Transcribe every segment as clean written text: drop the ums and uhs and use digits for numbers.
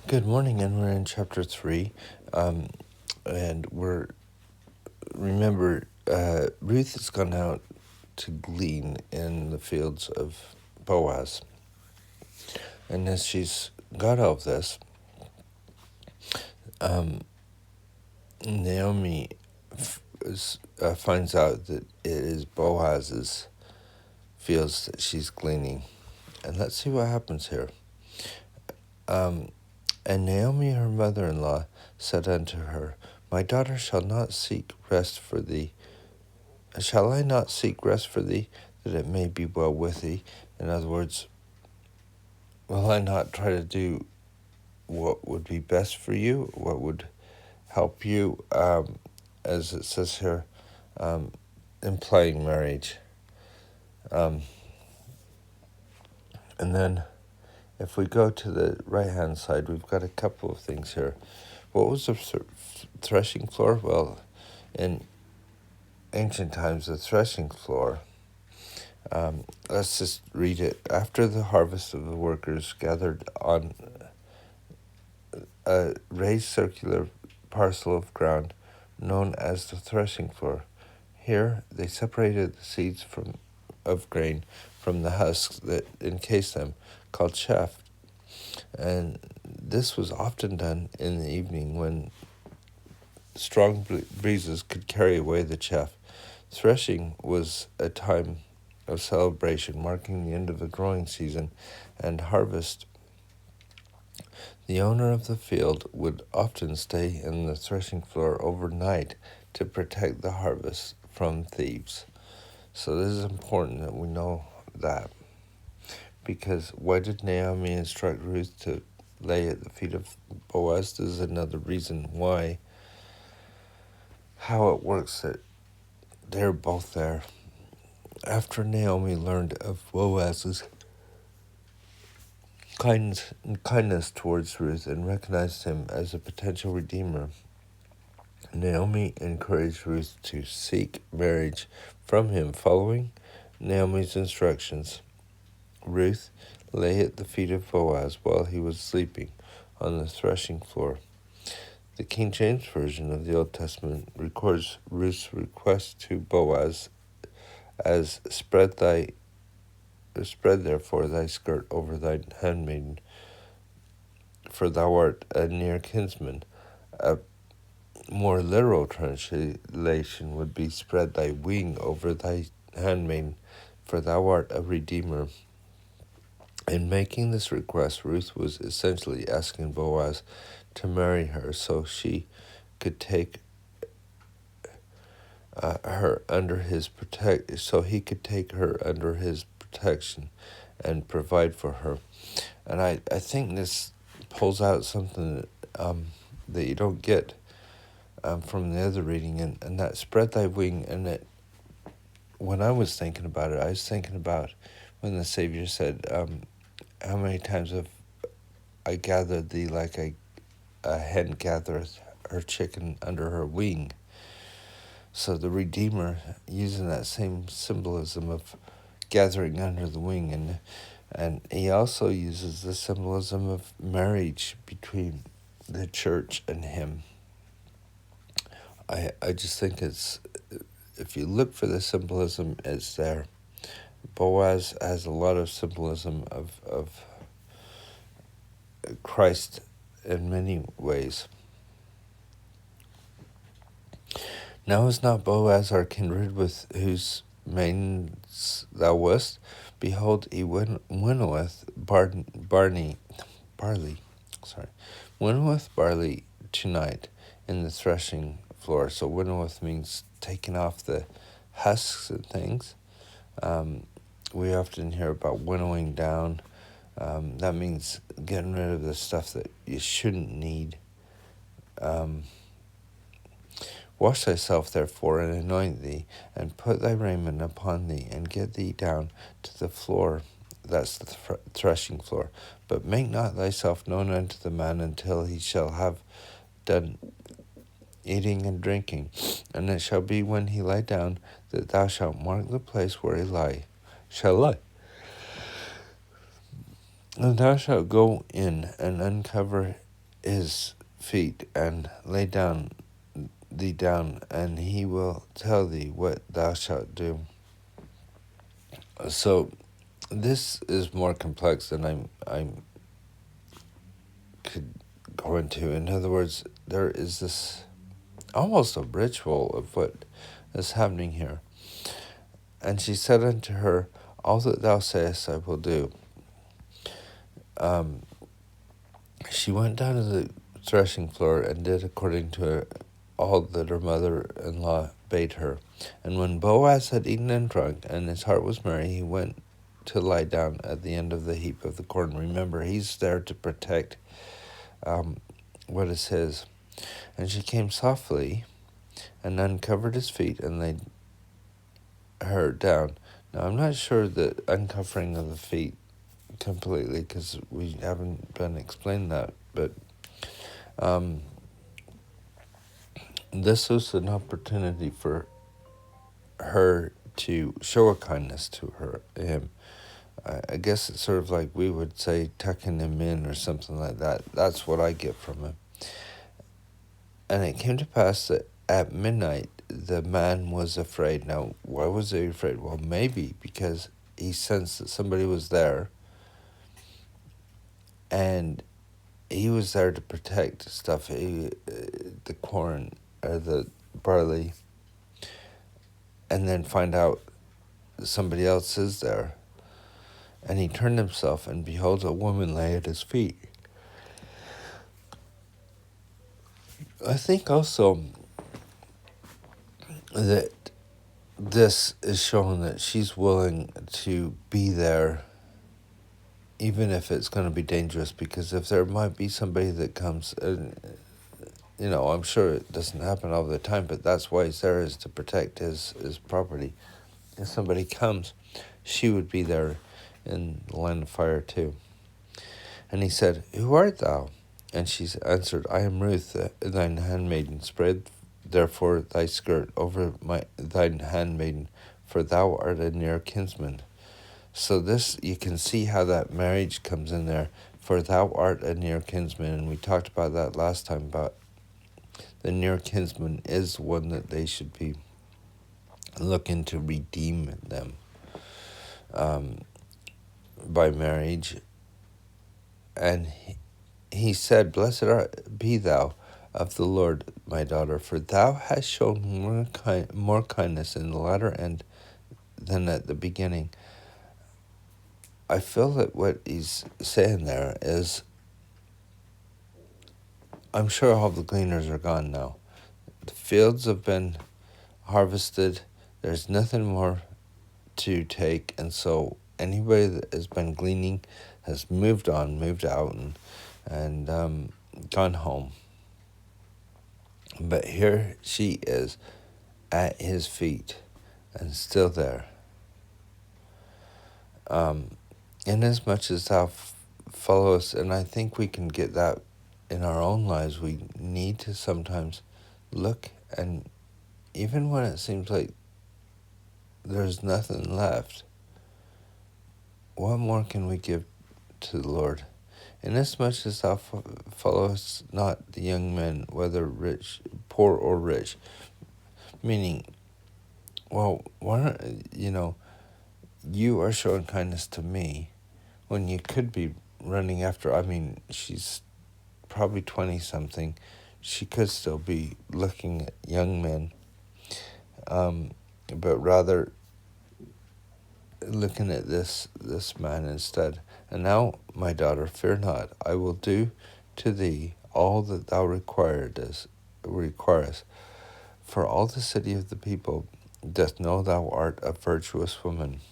Good morning, and we're in chapter 3. And remember, Ruth has gone out to glean in the fields of Boaz. And as she's got all of this, Naomi finds out that it is Boaz's fields that she's gleaning. And let's see what happens here. And Naomi, her mother-in-law, said unto her, My daughter shall not seek rest for thee. Shall I not seek rest for thee, that it may be well with thee? In other words, will I not try to do what would be best for you, what would help you, as it says here, implying marriage. And then if we go to the right-hand side, we've got a couple of things here. What was the threshing floor? Well, in ancient times, the threshing floor, let's just read it. After the harvest of the workers gathered on a raised circular parcel of ground known as the threshing floor. Here they separated the seeds of grain from the husks that encased them, called chaff. And this was often done in the evening when strong breezes could carry away the chaff. Threshing was a time of celebration, marking the end of the growing season and harvest. The owner of the field would often stay in the threshing floor overnight to protect the harvest from thieves. So this is important that we know that. Because why did Naomi instruct Ruth to lay at the feet of Boaz? This is another reason why, how it works that they're both there. After Naomi learned of Boaz's kindness towards Ruth and recognized him as a potential redeemer, Naomi encouraged Ruth to seek marriage from him. Following Naomi's instructions, Ruth lay at the feet of Boaz while he was sleeping on the threshing floor. The King James Version of the Old Testament records Ruth's request to Boaz as spread therefore thy skirt over thine handmaiden, for thou art a near kinsman. A more literal translation would be, spread thy wing over thy handmaiden, for thou art a redeemer. In making this request, Ruth was essentially asking Boaz to marry her so she could take her under his he could take her under his protection and provide for her. And I think this pulls out something that you don't get from the other reading, and that spread thy wing. And that when I was thinking about it, I was thinking about when the Savior said, how many times have I gathered thee like a hen gathereth her chicken under her wing. So the Redeemer, using that same symbolism of gathering under the wing, and he also uses the symbolism of marriage between the church and him. I just think it's, if you look for the symbolism, it's there. Boaz has a lot of symbolism of Christ in many ways. Now is not Boaz our kindred, with whose maidens thou wast? Behold, he winnoweth barley tonight in the threshing floor. So winnoweth means taking off the husks and things. We often hear about winnowing down. That means getting rid of the stuff that you shouldn't need. Wash thyself therefore, and anoint thee, and put thy raiment upon thee, and get thee down to the floor. That's the threshing floor. But make not thyself known unto the man until he shall have done eating and drinking. And it shall be when he lie down, that thou shalt mark the place where he shall lie. And thou shalt go in and uncover his feet, and lay thee down, and he will tell thee what thou shalt do. So this is more complex than I could go into. In other words, there is this almost a ritual of what is happening here. And she said unto her, all that thou sayest I will do. She went down to the threshing floor and did according to all that her mother-in-law bade her. And when Boaz had eaten and drunk, and his heart was merry, he went to lie down at the end of the heap of the corn. Remember, he's there to protect what is his. And she came softly and uncovered his feet and laid her down. Now, I'm not sure the uncovering of the feet completely, because we haven't been explained that, but this was an opportunity for her to show a kindness to him. I guess it's sort of like we would say tucking him in or something like that. That's what I get from him. And it came to pass that at midnight the man was afraid. Now, why was he afraid? Well, maybe because he sensed that somebody was there, and he was there to protect stuff, the corn or the barley, and then find out somebody else is there. And he turned himself, and behold, a woman lay at his feet. I think also that this is showing that she's willing to be there, even if it's going to be dangerous, because if there might be somebody that comes, I'm sure it doesn't happen all the time, but that's why he's there, is to protect his property. If somebody comes, she would be there in the line of fire too. And he said, who art thou? And she answered, I am Ruth, thine handmaiden. Spread therefore thy skirt over thine handmaiden, for thou art a near kinsman. So this, you can see how that marriage comes in there. For thou art a near kinsman. And we talked about that last time, about the near kinsman is one that they should be looking to redeem them by marriage. And he said, blessed be thou of the Lord, my daughter, for thou hast shown more kindness in the latter end than at the beginning. I feel that what he's saying there is, I'm sure all the gleaners are gone now. The fields have been harvested. There's nothing more to take. And so anybody that has been gleaning has moved on, moved out, and gone home. But here she is at his feet and still there. Inasmuch as thou followest, and I think we can get that in our own lives, we need to sometimes look, and even when it seems like there's nothing left, what more can we give to the Lord? Inasmuch as thou followest not the young men, whether rich, poor or rich. Meaning, well, why don't, you are showing kindness to me when you could be running after, she's probably 20-something. She could still be looking at young men, but rather looking at this man instead. And now, my daughter, fear not. I will do to thee all that thou requirest. For all the city of the people doth know thou art a virtuous woman.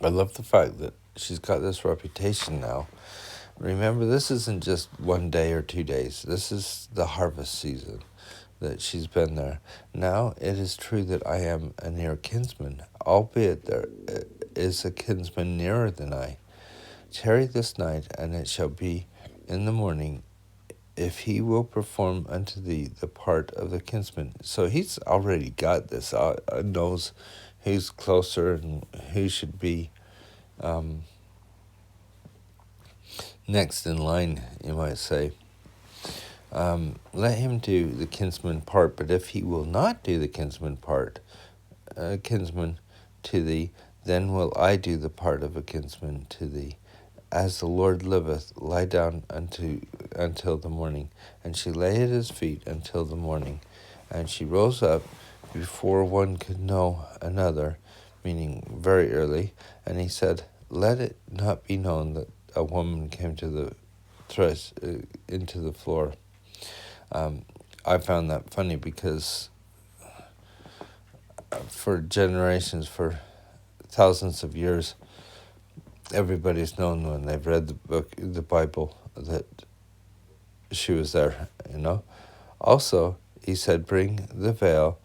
I love the fact that she's got this reputation now. Remember, this isn't just 1 day or 2 days. This is the harvest season that she's been there. Now it is true that I am a near kinsman, albeit there is a kinsman nearer than I. Tarry this night, and it shall be in the morning, if he will perform unto thee the part of the kinsman. So he's already got this, knows who's closer and who should be next in line, you might say. Let him do the kinsman part, but if he will not do the kinsman part, kinsman to thee, then will I do the part of a kinsman to thee. As the Lord liveth, lie down until the morning. And she lay at his feet until the morning. And she rose up before one could know another, meaning very early. And he said, let it not be known that a woman came to the into the floor. I found that funny because for generations, for thousands of years, everybody's known when they've read the Bible, that she was there, Also, he said, bring the veil,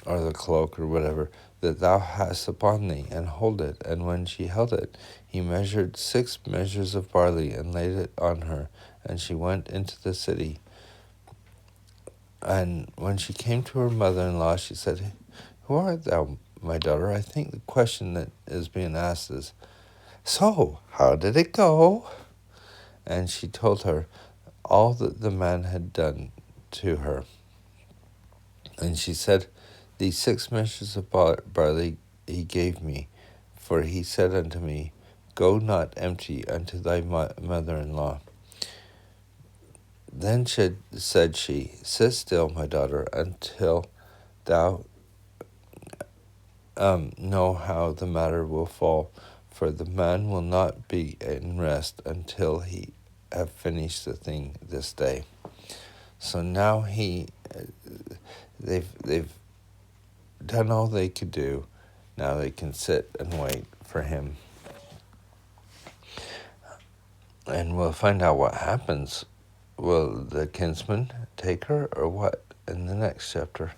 or the cloak, or whatever, that thou hast upon thee, and hold it. And when she held it, he measured 6 measures of barley, and laid it on her, and she went into the city. And when she came to her mother-in-law, she said, who art thou, my daughter? I think the question that is being asked is, so, how did it go? And she told her all that the man had done to her. And she said, these 6 measures of barley he gave me, for he said unto me, go not empty unto thy mother-in-law. Then said she, sit still, my daughter, until thou know how the matter will fall, for the man will not be in rest until he have finished the thing this day. So now they've done all they could do. Now they can sit and wait for him. And we'll find out what happens. Will the kinsman take her or what in the next chapter?